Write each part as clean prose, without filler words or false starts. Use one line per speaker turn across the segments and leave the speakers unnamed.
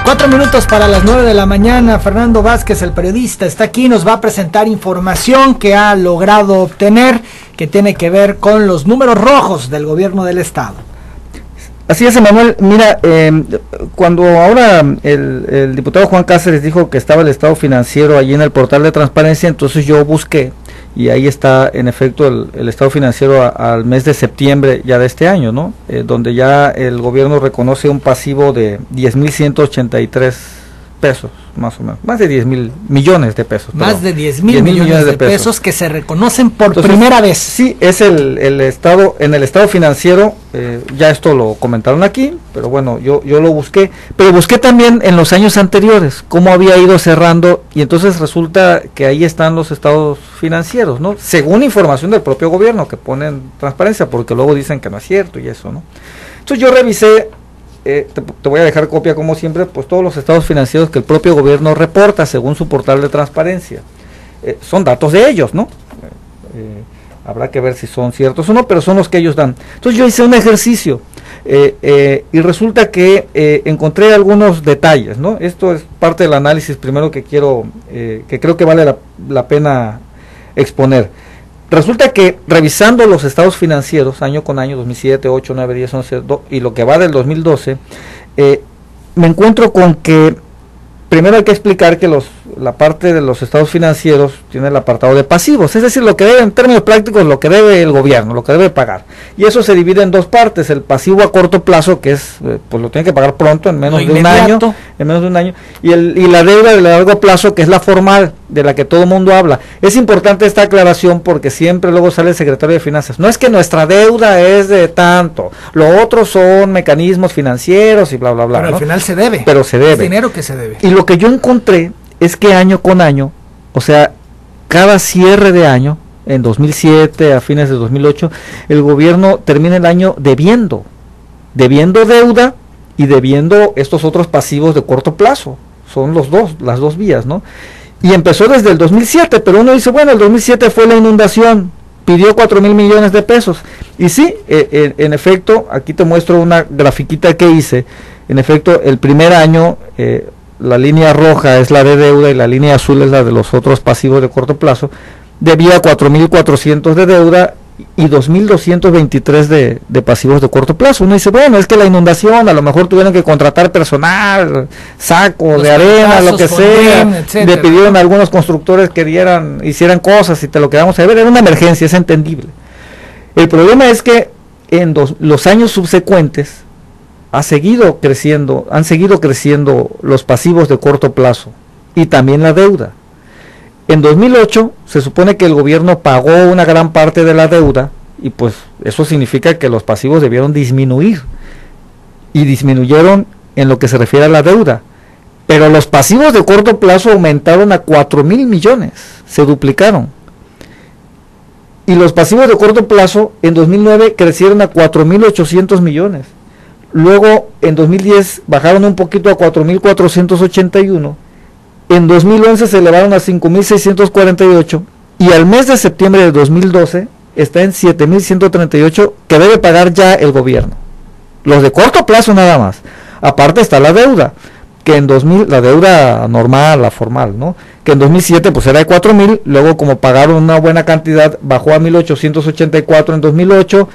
4 minutos para las 9 de la mañana. Fernando Vázquez, el periodista, está aquí, nos va a presentar información que ha logrado obtener, que tiene que ver con los números rojos del gobierno del estado.
Así es, Emanuel. Mira, cuando ahora el diputado Juan Cáceres dijo que estaba el estado financiero allí en el portal de transparencia, entonces yo busqué, y ahí está en efecto el estado financiero al mes de septiembre ya de este año, ¿no? Donde ya el gobierno reconoce un pasivo de 10,183 pesos, más o menos, más de 10,000 millones de pesos.
Más de 10,000 millones de pesos que se reconocen por primera vez.
Sí, es el estado, en el estado financiero, ya esto lo comentaron aquí, pero bueno, yo lo busqué, pero busqué también en los años anteriores, cómo había ido cerrando, y entonces resulta que ahí están los estados financieros, ¿no? Según información del propio gobierno, que ponen transparencia, porque luego dicen que no es cierto y eso, ¿no? Entonces yo revisé, te voy a dejar copia como siempre, pues todos los estados financieros que el propio gobierno reporta según su portal de transparencia. Son datos de ellos, ¿no? Habrá que ver si son ciertos o no, pero son los que ellos dan. Entonces yo hice un ejercicio y resulta que encontré algunos detalles, ¿no? Esto es parte del análisis primero que quiero, que creo que vale la pena exponer. Resulta que revisando los estados financieros año con año, 2007, 8, 9, 10, 11 y lo que va del 2012, me encuentro con que primero hay que explicar que la parte de los estados financieros tiene el apartado de pasivos, es decir, lo que debe, en términos prácticos, lo que debe el gobierno, lo que debe pagar. Y eso se divide en dos partes: el pasivo a corto plazo, que es, pues lo tiene que pagar pronto, en menos de un año, y la deuda de largo plazo, que es la formal, de la que todo el mundo habla. Es importante esta aclaración porque siempre luego sale el secretario de Finanzas: no es que nuestra deuda es de tanto, lo otro son mecanismos financieros y bla, bla, bla.
Pero
¿no?
al final se debe.
Pero se debe.
Es dinero que se debe.
Y lo que yo encontré es que año con año, o sea, cada cierre de año, en 2007, a fines de 2008, el gobierno termina el año debiendo deuda y debiendo estos otros pasivos de corto plazo. Son las dos vías, ¿no? Y empezó desde el 2007, pero uno dice, bueno, el 2007 fue la inundación, pidió 4,000 millones de pesos. Y sí, en efecto, aquí te muestro una grafiquita que hice. En efecto, el primer año, la línea roja es la de deuda y la línea azul es la de los otros pasivos de corto plazo. Debía 4,400 de deuda y 2,223 de pasivos de corto plazo. Uno dice, bueno, es que la inundación, a lo mejor tuvieron que contratar personal, sacos de arena, lo que sea, le pidieron a algunos constructores que hicieran cosas y te lo quedamos a ver, era una emergencia, es entendible. El problema es que en los años subsecuentes han seguido creciendo los pasivos de corto plazo y también la deuda. En 2008 se supone que el gobierno pagó una gran parte de la deuda y pues eso significa que los pasivos debieron disminuir y disminuyeron en lo que se refiere a la deuda, pero los pasivos de corto plazo aumentaron a 4,000 millones, se duplicaron, y los pasivos de corto plazo en 2009 crecieron a 4,800 millones. Luego en 2010 bajaron un poquito a 4,481, en 2011 se elevaron a 5,648 y al mes de septiembre de 2012 está en 7,138 que debe pagar ya el gobierno. Los de corto plazo nada más. Aparte está la deuda, que en 2000, la deuda normal, la formal, ¿no? Que en 2007 pues era de 4,000, luego como pagaron una buena cantidad bajó a 1,884 en 2008,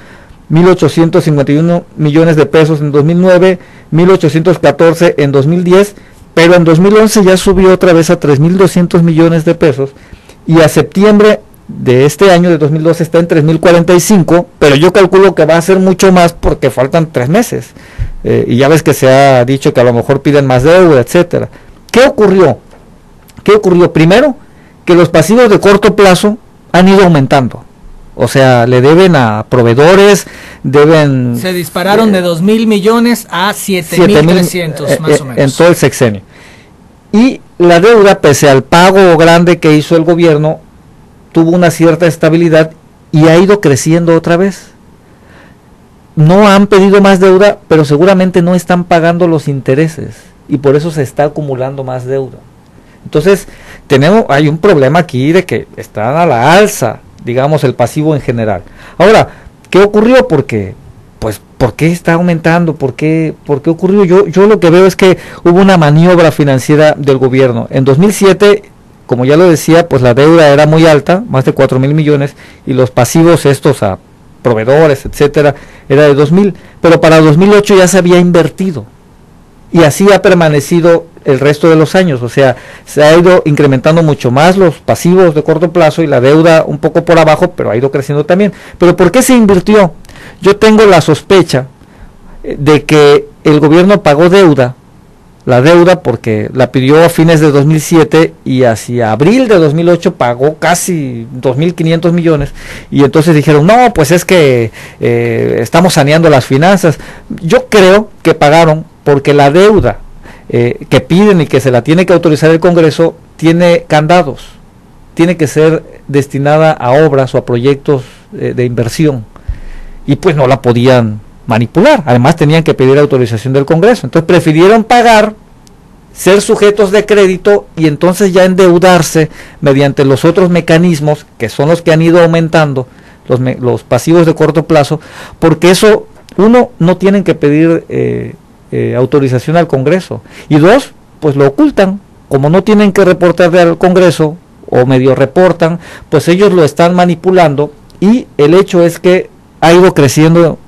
1,851 millones de pesos en 2009, 1,814 en 2010, pero en 2011 ya subió otra vez a 3,200 millones de pesos y a septiembre de este año de 2012 está en 3,045, pero yo calculo que va a ser mucho más porque faltan 3 meses y ya ves que se ha dicho que a lo mejor piden más deuda, etcétera. ¿Qué ocurrió? Primero, que los pasivos de corto plazo han ido aumentando. O sea, le deben a proveedores, se
dispararon de 2,000 millones a 7,300 más o menos.
En todo el sexenio. Y la deuda, pese al pago grande que hizo el gobierno, tuvo una cierta estabilidad y ha ido creciendo otra vez. No han pedido más deuda, pero seguramente no están pagando los intereses y por eso se está acumulando más deuda. Entonces, hay un problema aquí de que están a la alza, digamos, el pasivo en general. Ahora, ¿qué ocurrió? Porque, pues, ¿por qué está aumentando? ¿Por qué ocurrió? Yo lo que veo es que hubo una maniobra financiera del gobierno. En 2007, como ya lo decía, pues la deuda era muy alta, más de 4,000 millones, y los pasivos estos a proveedores, etcétera, era de 2,000, pero para 2008 ya se había invertido. Y así ha permanecido el resto de los años, o sea, se ha ido incrementando mucho más los pasivos de corto plazo y la deuda un poco por abajo, pero ha ido creciendo también. ¿Pero por qué se invirtió? Yo tengo la sospecha de que el gobierno pagó la deuda porque la pidió a fines de 2007 y hacia abril de 2008 pagó casi 2.500 millones y entonces dijeron, no, pues es que estamos saneando las finanzas. Yo creo que pagaron porque la deuda que piden y que se la tiene que autorizar el Congreso tiene candados, tiene que ser destinada a obras o a proyectos de inversión y pues no la podían manipular, además tenían que pedir autorización del Congreso, entonces prefirieron pagar, ser sujetos de crédito y entonces ya endeudarse mediante los otros mecanismos que son los que han ido aumentando, los pasivos de corto plazo, porque eso, uno, no tienen que pedir autorización al Congreso y dos, pues lo ocultan, como no tienen que reportarle al Congreso o medio reportan, pues ellos lo están manipulando y el hecho es que ha ido creciendo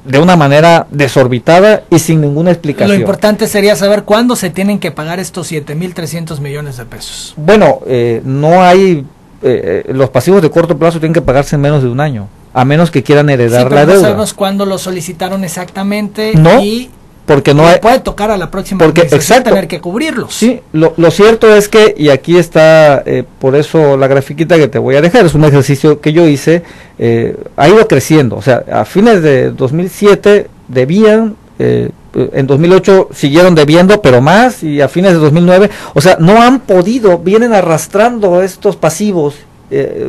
de una manera desorbitada y sin ninguna explicación.
Lo importante sería saber cuándo se tienen que pagar estos 7.300 millones de pesos.
Bueno, no hay, los pasivos de corto plazo tienen que pagarse en menos de un año, a menos que quieran heredar la deuda.
No sabemos cuándo lo solicitaron exactamente
no,
y
porque no hay,
puede tocar a la próxima
porque
tener que cubrirlos.
Sí, lo cierto es que, y aquí está, por eso la grafiquita que te voy a dejar, es un ejercicio que yo hice, ha ido creciendo, o sea, a fines de 2007 debían, en 2008 siguieron debiendo, pero más, y a fines de 2009, o sea, no han podido, vienen arrastrando estos pasivos,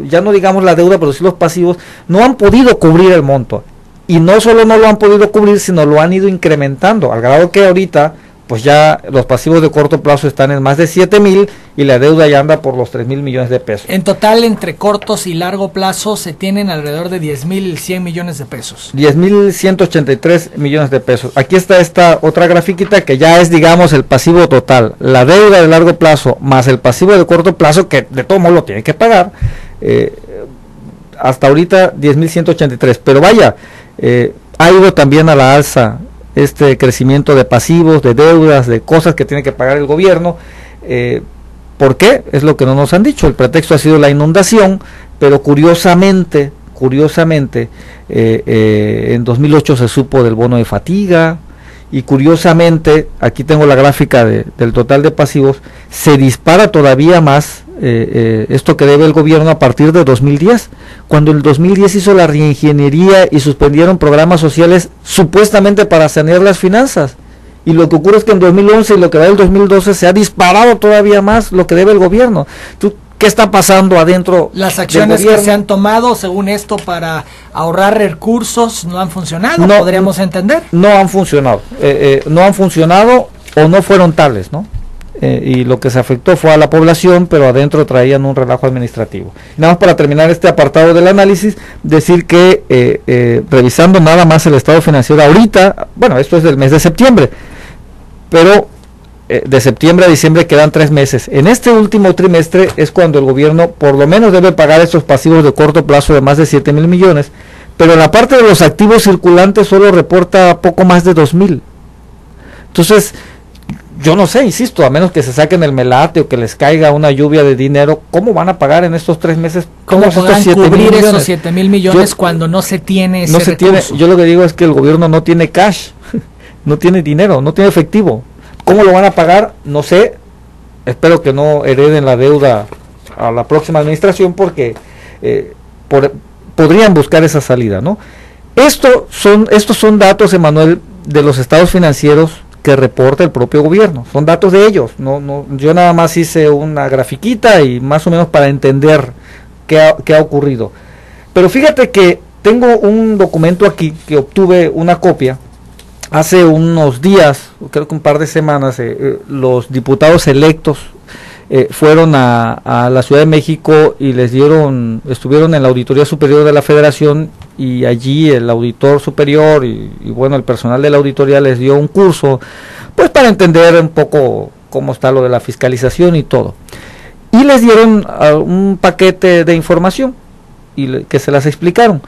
ya no digamos la deuda, pero sí los pasivos, no han podido cubrir el monto. Y no solo no lo han podido cubrir, sino lo han ido incrementando, al grado que ahorita, pues ya los pasivos de corto plazo están en más de 7,000 y la deuda ya anda por los 3,000 millones de pesos.
En total, entre cortos y largo plazo, se tienen alrededor de 10.100 millones de pesos.
10.183 millones de pesos. Aquí está esta otra grafiquita que ya es, digamos, el pasivo total. La deuda de largo plazo más el pasivo de corto plazo, que de todo modo lo tiene que pagar, hasta ahorita 10.183. Pero vaya, ha ido también a la alza este crecimiento de pasivos, de deudas, de cosas que tiene que pagar el gobierno. ¿Por qué? Es lo que no nos han dicho. El pretexto ha sido la inundación, pero curiosamente, en 2008 se supo del bono de fatiga y curiosamente, aquí tengo la gráfica del total de pasivos, se dispara todavía más esto que debe el gobierno a partir de 2010, cuando el 2010 hizo la reingeniería y suspendieron programas sociales supuestamente para sanear las finanzas, y lo que ocurre es que en 2011 y lo que va del 2012 se ha disparado todavía más lo que debe el gobierno. ¿Qué está pasando adentro?
Las acciones que se han tomado, según esto, para ahorrar recursos no han funcionado, no, podríamos entender.
No han funcionado, no han funcionado o no fueron tales, ¿no? Y lo que se afectó fue a la población, pero adentro traían un relajo administrativo. Nada más para terminar este apartado del análisis, decir que revisando nada más el estado financiero ahorita, bueno, esto es del mes de septiembre, pero de septiembre a diciembre quedan 3 meses. En este último trimestre es cuando el gobierno por lo menos debe pagar estos pasivos de corto plazo de más de 7,000 millones, pero en la parte de los activos circulantes solo reporta poco más de 2,000. Entonces, yo no sé, insisto, a menos que se saquen el melate o que les caiga una lluvia de dinero, ¿cómo van a pagar en estos 3 meses?
¿Cómo podrán cubrir esos 7,000 millones cuando no se tiene ese recurso?
Yo lo que digo es que el gobierno no tiene cash, no tiene dinero, no tiene efectivo. ¿Cómo lo van a pagar? No sé. Espero que no hereden la deuda a la próxima administración porque podrían buscar esa salida, ¿no? Estos son datos, Emanuel, de los estados financieros que reporta el propio gobierno. Son datos de ellos. Yo nada más hice una grafiquita y más o menos para entender qué ha ocurrido. Pero fíjate que tengo un documento aquí que obtuve una copia. Hace unos días, creo que un par de semanas, los diputados electos fueron a la Ciudad de México y estuvieron en la Auditoría Superior de la Federación y allí el auditor superior y bueno, el personal de la auditoría les dio un curso, pues para entender un poco cómo está lo de la fiscalización y todo. Y les dieron un paquete de información que se las explicaron.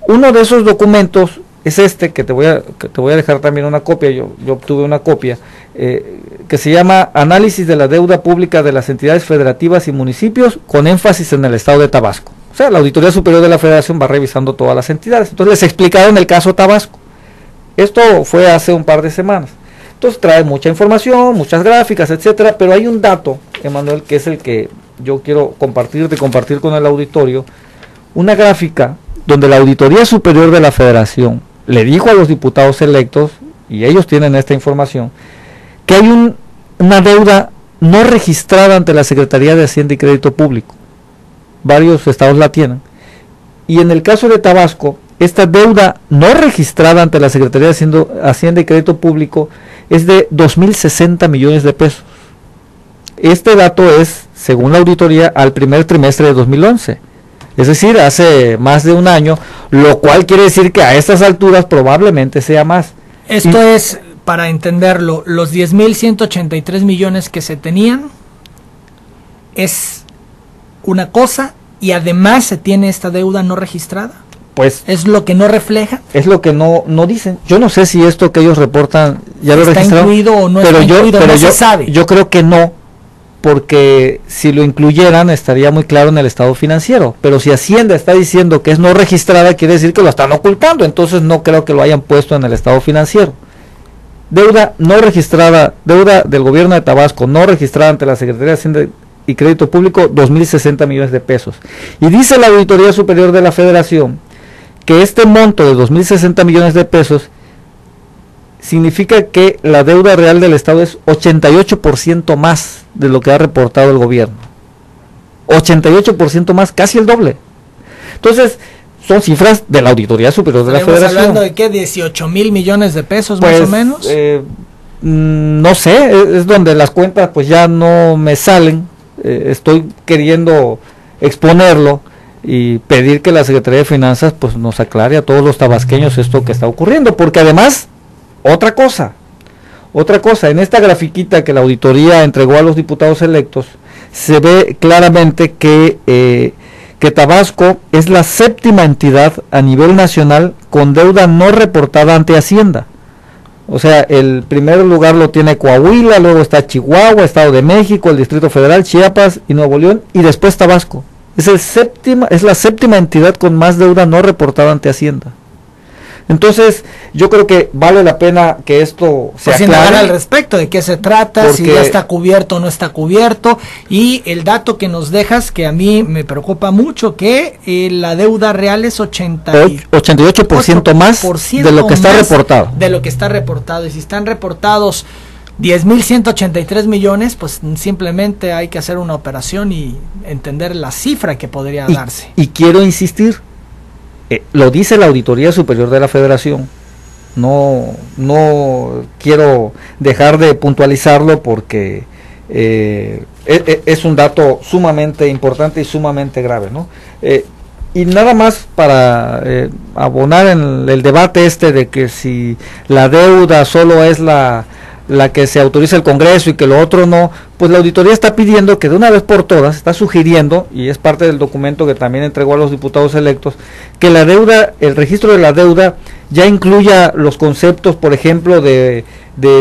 Uno de esos documentos es este, que te voy a dejar también una copia, yo obtuve una copia, que se llama Análisis de la deuda pública de las entidades federativas y municipios, con énfasis en el estado de Tabasco. O sea, la Auditoría Superior de la Federación va revisando todas las entidades. Entonces les explicaron el caso Tabasco. Esto fue hace un par de semanas. Entonces trae mucha información, muchas gráficas, etcétera, pero hay un dato, Emanuel, que es el que yo quiero compartir con el auditorio, una gráfica donde la Auditoría Superior de la Federación le dijo a los diputados electos, y ellos tienen esta información, que hay una deuda no registrada ante la Secretaría de Hacienda y Crédito Público. Varios estados la tienen. Y en el caso de Tabasco, esta deuda no registrada ante la Secretaría de Hacienda y Crédito Público es de 2.060 millones de pesos. Este dato es, según la auditoría, al primer trimestre de 2011. Es decir, hace más de un año, lo cual quiere decir que a estas alturas probablemente sea más.
Esto es, para entenderlo, los 10.183 millones que se tenían es una cosa, y además se tiene esta deuda no registrada.
Pues
es lo que no refleja.
Es lo que no dicen. Yo no sé si esto que ellos reportan ya lo registraron.
¿Está incluido o no está incluido? No se sabe.
Yo creo que no, porque si lo incluyeran estaría muy claro en el estado financiero, pero si Hacienda está diciendo que es no registrada, quiere decir que lo están ocultando, entonces no creo que lo hayan puesto en el estado financiero. Deuda no registrada, deuda del gobierno de Tabasco no registrada ante la Secretaría de Hacienda y Crédito Público, 2.060 millones de pesos. Y dice la Auditoría Superior de la Federación que este monto de 2.060 millones de pesos significa que la deuda real del Estado es 88% más de lo que ha reportado el gobierno. 88% más, casi el doble. Entonces, son cifras de la Auditoría Superior de la Federación. ¿Estamos
hablando de qué? ¿18,000 millones de pesos
pues,
más o menos?
No sé, es donde las cuentas pues ya no me salen. Estoy queriendo exponerlo y pedir que la Secretaría de Finanzas pues nos aclare a todos los tabasqueños esto que está ocurriendo, porque además, otra cosa, en esta grafiquita que la auditoría entregó a los diputados electos, se ve claramente que Tabasco es la séptima entidad a nivel nacional con deuda no reportada ante Hacienda. O sea, el primer lugar lo tiene Coahuila, luego está Chihuahua, Estado de México, el Distrito Federal, Chiapas y Nuevo León, y después Tabasco. Es la séptima entidad con más deuda no reportada ante Hacienda. Entonces, yo creo que vale la pena que esto se aclare
al respecto, de qué se trata, si ya está cubierto o no está cubierto, y el dato que nos dejas, que a mí me preocupa mucho, que la deuda real es
88% más de lo que está reportado.
De lo que está reportado, y si están reportados 10.183 millones, pues simplemente hay que hacer una operación y entender la cifra que podría darse.
Y quiero insistir, lo dice la Auditoría Superior de la Federación, no quiero dejar de puntualizarlo porque es un dato sumamente importante y sumamente grave, ¿no? Y nada más para abonar en el debate de que si la deuda solo es la que se autoriza el Congreso y que lo otro no, pues la auditoría está pidiendo que de una vez por todas, está sugiriendo, y es parte del documento que también entregó a los diputados electos, que la deuda, el registro de la deuda ya incluya los conceptos, por ejemplo, de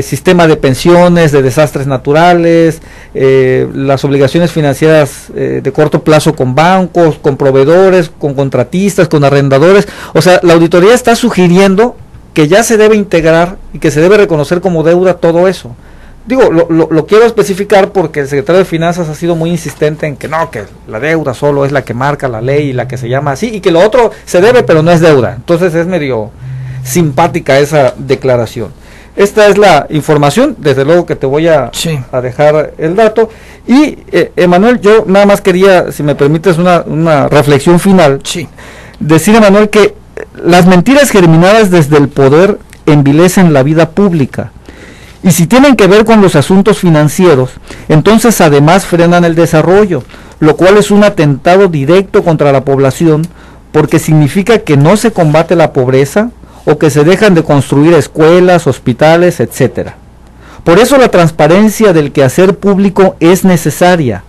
sistema de pensiones, de desastres naturales, las obligaciones financieras de corto plazo con bancos, con proveedores, con contratistas, con arrendadores. O sea, la auditoría está sugiriendo que ya se debe integrar y que se debe reconocer como deuda todo eso. Digo, lo quiero especificar porque el secretario de Finanzas ha sido muy insistente en que no, que la deuda solo es la que marca la ley y la que se llama así, y que lo otro se debe pero no es deuda. Entonces es medio simpática esa declaración. Esta es la información, desde luego que te voy a dejar el dato. Y Emanuel, yo nada más quería, si me permites una reflexión final, decir, Emanuel, que las mentiras germinadas desde el poder envilecen la vida pública, y si tienen que ver con los asuntos financieros, entonces además frenan el desarrollo, lo cual es un atentado directo contra la población, porque significa que no se combate la pobreza o que se dejan de construir escuelas, hospitales, etcétera. Por eso la transparencia del quehacer público es necesaria.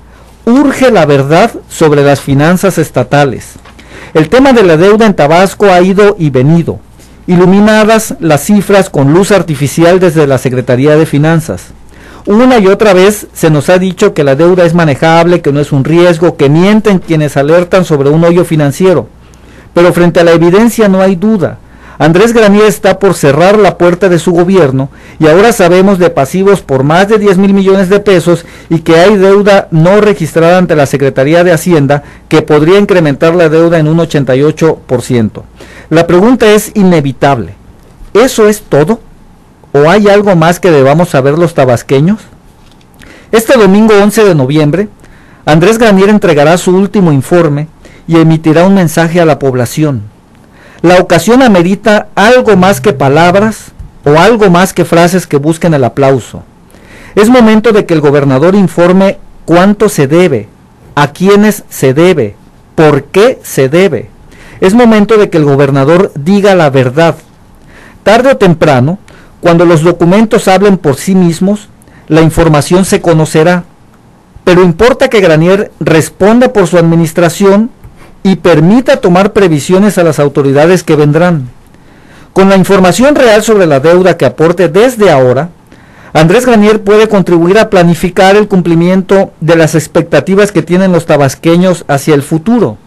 Urge la verdad sobre las finanzas estatales. El tema de la deuda en Tabasco ha ido y venido, iluminadas las cifras con luz artificial desde la Secretaría de Finanzas. Una y otra vez se nos ha dicho que la deuda es manejable, que no es un riesgo, que mienten quienes alertan sobre un hoyo financiero. Pero frente a la evidencia no hay duda. Andrés Granier está por cerrar la puerta de su gobierno y ahora sabemos de pasivos por más de 10,000 millones de pesos y que hay deuda no registrada ante la Secretaría de Hacienda que podría incrementar la deuda en un 88%. La pregunta es inevitable. ¿Eso es todo? ¿O hay algo más que debamos saber los tabasqueños? Este domingo 11 de noviembre, Andrés Granier entregará su último informe y emitirá un mensaje a la población. La ocasión amerita algo más que palabras o algo más que frases que busquen el aplauso. Es momento de que el gobernador informe cuánto se debe, a quiénes se debe, por qué se debe. Es momento de que el gobernador diga la verdad. Tarde o temprano, cuando los documentos hablen por sí mismos, la información se conocerá. Pero importa que Granier responda por su administración y permita tomar previsiones a las autoridades que vendrán. Con la información real sobre la deuda que aporte desde ahora, Andrés Granier puede contribuir a planificar el cumplimiento de las expectativas que tienen los tabasqueños hacia el futuro.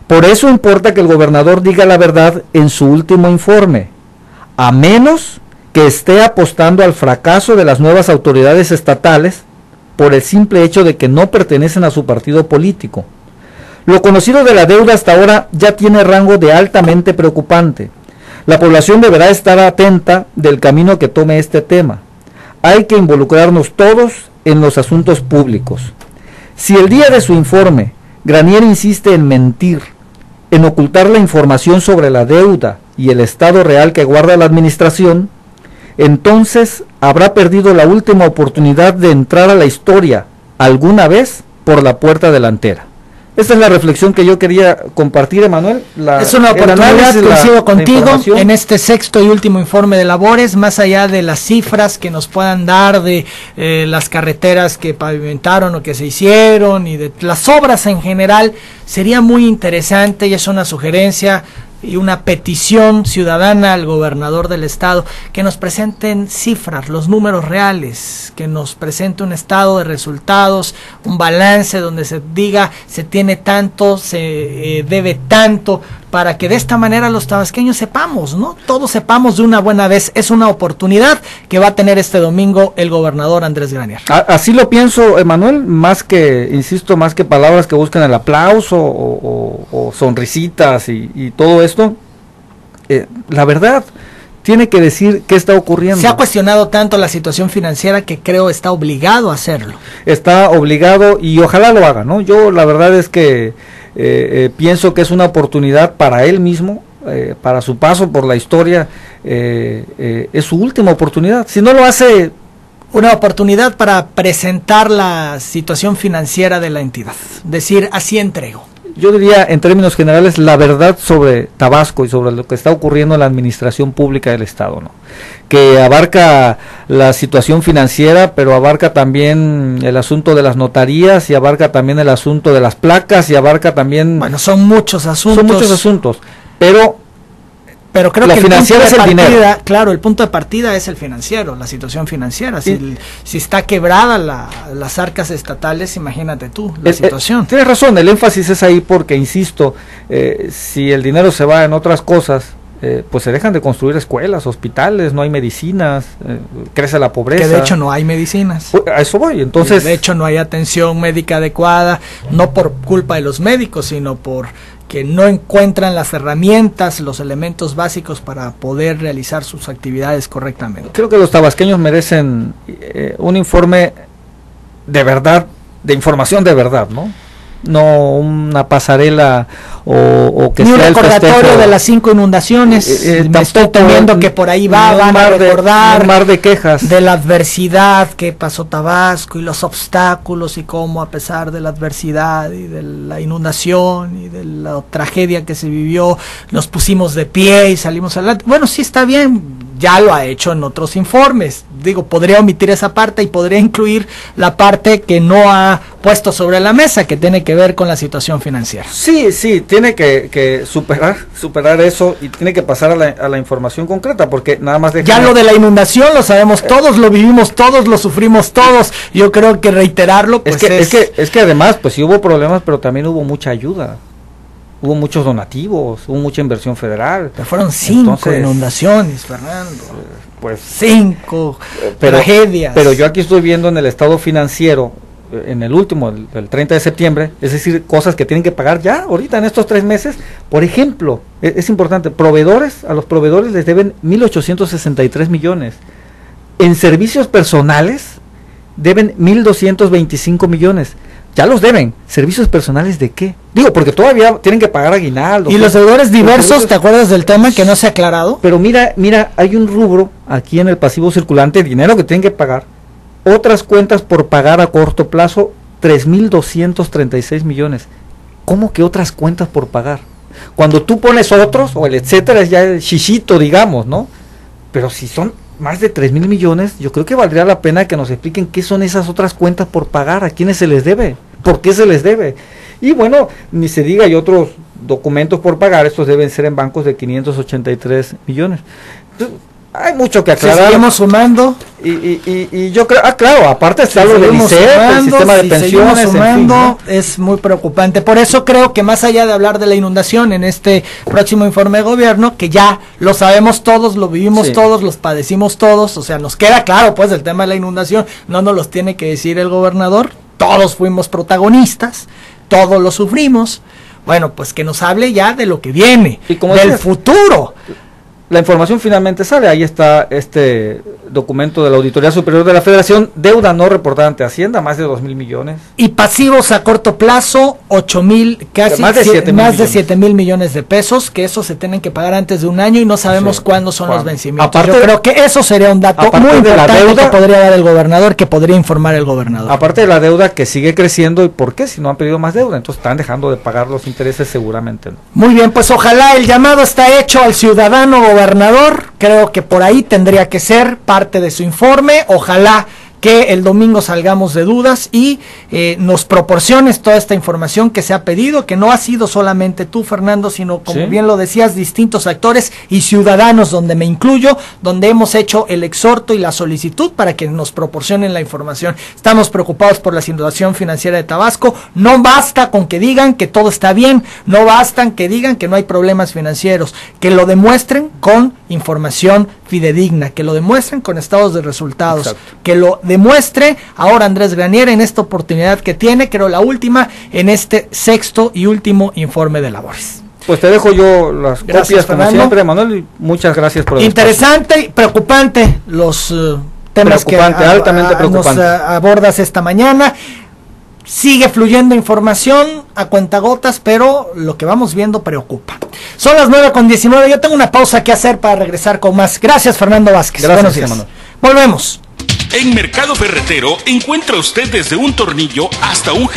Por eso importa que el gobernador diga la verdad en su último informe, a menos que esté apostando al fracaso de las nuevas autoridades estatales por el simple hecho de que no pertenecen a su partido político. Lo conocido de la deuda hasta ahora ya tiene rango de altamente preocupante. La población deberá estar atenta del camino que tome este tema. Hay que involucrarnos todos en los asuntos públicos. Si el día de su informe Granier insiste en mentir, en ocultar la información sobre la deuda y el estado real que guarda la administración, entonces habrá perdido la última oportunidad de entrar a la historia, alguna vez, por la puerta delantera. Esta es la reflexión que yo quería compartir, Emanuel.
Es una oportunidad, coincido contigo, en este sexto y último informe de labores, más allá de las cifras que nos puedan dar de las carreteras que pavimentaron o que se hicieron y de las obras en general, sería muy interesante, y es una sugerencia y una petición ciudadana al gobernador del estado, que nos presenten cifras, los números reales, que nos presente un estado de resultados, un balance donde se diga se tiene tanto, se debe tanto, para que de esta manera los tabasqueños sepamos, ¿no? Todos sepamos de una buena vez. Es una oportunidad que va a tener este domingo el gobernador Andrés Granier.
Así lo pienso, Emanuel, más que, insisto, más que palabras que buscan el aplauso o sonrisitas y todo esto, la verdad tiene que decir qué está ocurriendo.
Se ha cuestionado tanto la situación financiera que creo está obligado a hacerlo.
Está obligado y ojalá lo haga, ¿no? Yo la verdad es que pienso que es una oportunidad para él mismo, para su paso por la historia, es su última oportunidad. Si no lo hace,
una oportunidad para presentar la situación financiera de la entidad, decir así entrego.
Yo diría en términos generales la verdad sobre Tabasco y sobre lo que está ocurriendo en la administración pública del estado, ¿no? Que abarca la situación financiera, pero abarca también el asunto de las notarías y abarca también el asunto de las placas y abarca también...
Bueno, son muchos asuntos.
Pero
creo
la
que
financiera es el dinero.
Claro, el punto de partida es el financiero, la situación financiera. Si está quebrada las arcas estatales, imagínate tú la situación.
Tienes razón, el énfasis es ahí porque, insisto, si el dinero se va en otras cosas, pues se dejan de construir escuelas, hospitales, no hay medicinas, crece la pobreza.
Que de hecho no hay medicinas.
A eso voy, entonces...
De hecho no hay atención médica adecuada, no por culpa de los médicos, sino por que no encuentran las herramientas, los elementos básicos para poder realizar sus actividades correctamente.
Creo que los tabasqueños merecen un informe de verdad, de información de verdad, ¿no? no una pasarela o que
ni
sea
un recordatorio
el festejo
de las 5 inundaciones. Me estoy temiendo que por ahí van a recordar
un mar de quejas
de la adversidad que pasó Tabasco y los obstáculos y cómo a pesar de la adversidad y de la inundación y de la tragedia que se vivió, nos pusimos de pie y salimos adelante. Bueno, sí está bien, ya lo ha hecho en otros informes. Digo, podría omitir esa parte y podría incluir la parte que no ha puesto sobre la mesa, que tiene que ver con la situación financiera.
Sí, tiene que superar eso y tiene que pasar a la información concreta, porque nada más
ya lo de la inundación lo sabemos todos, lo vivimos todos, lo sufrimos todos. Yo creo que reiterarlo pues
es que además pues sí hubo problemas, pero también hubo mucha ayuda. Hubo muchos donativos, hubo mucha inversión federal.
Pero fueron 5 inundaciones, Fernando.
Pues
5 tragedias.
Pero yo aquí estoy viendo en el estado financiero, en el último, el 30 de septiembre, es decir, cosas que tienen que pagar ya, ahorita en estos 3 meses. Por ejemplo, es importante, a los proveedores les deben 1.863 millones. En servicios personales deben 1.225 millones. Ya los deben. ¿Servicios personales de qué? Digo, porque todavía tienen que pagar aguinaldo.
Y los deudores diversos, ¿te acuerdas del tema que no se ha aclarado?
Pero mira, hay un rubro aquí en el pasivo circulante, dinero que tienen que pagar. Otras cuentas por pagar a corto plazo, 3.236 millones. ¿Cómo que otras cuentas por pagar? Cuando tú pones otros, o el etcétera, es ya el chichito, digamos, ¿no? Pero si son más de 3.000 millones, yo creo que valdría la pena que nos expliquen qué son esas otras cuentas por pagar, a quiénes se les debe, por qué se les debe. Y bueno, ni se diga, hay otros documentos por pagar, estos deben ser en bancos de 583 millones. Entonces, hay mucho que aclarar.
Seguimos sumando.
Y yo creo, claro, aparte está lo del ICEP, el sistema de pensiones,
sumando,
en fin, ¿no?
Es muy preocupante. Por eso creo que más allá de hablar de la inundación en este próximo informe de gobierno, que ya lo sabemos todos, lo vivimos todos, los padecimos todos, o sea, nos queda claro pues el tema de la inundación, no nos los tiene que decir el gobernador, todos fuimos protagonistas, todos lo sufrimos. Bueno, pues que nos hable ya de lo que viene, del futuro.
La información finalmente sale, ahí está este documento de la Auditoría Superior de la Federación, deuda no reportada ante Hacienda, más de 2.000 millones.
Y pasivos a corto plazo, 8.000, casi
más de
7.000 millones de pesos, que eso se tienen que pagar antes de un año y no sabemos cuándo son los vencimientos.
Aparte,
yo creo que eso sería un dato muy importante que podría dar el gobernador, que podría informar el gobernador.
Aparte de la deuda que sigue creciendo, ¿y por qué? Si no han pedido más deuda, entonces están dejando de pagar los intereses seguramente, ¿no?
Muy bien, pues ojalá el llamado está hecho al ciudadano gobernador, creo que por ahí tendría que ser parte de su informe, ojalá que el domingo salgamos de dudas y nos proporciones toda esta información que se ha pedido, que no ha sido solamente tú, Fernando, sino como bien lo decías, distintos actores y ciudadanos, donde me incluyo, donde hemos hecho el exhorto y la solicitud para que nos proporcionen la información. Estamos preocupados por la situación financiera de Tabasco, no basta con que digan que todo está bien, no bastan que digan que no hay problemas financieros, que lo demuestren con información fidedigna, que lo demuestren con estados de resultados, que lo demuestre ahora Andrés Granier en esta oportunidad que tiene, creo la última, en este 6º y último informe de labores.
Pues te dejo yo las copias como siempre, Manuel, y muchas gracias por el
interesante y preocupante los temas que
altamente preocupante.
Nos abordas esta mañana. Sigue fluyendo información a cuentagotas, pero lo que vamos viendo preocupa. Son las 9:19, yo tengo una pausa que hacer para regresar con más. Gracias, Fernando Vázquez.
Gracias, Manuel.
Volvemos.
En Mercado Ferretero encuentra usted desde un tornillo hasta un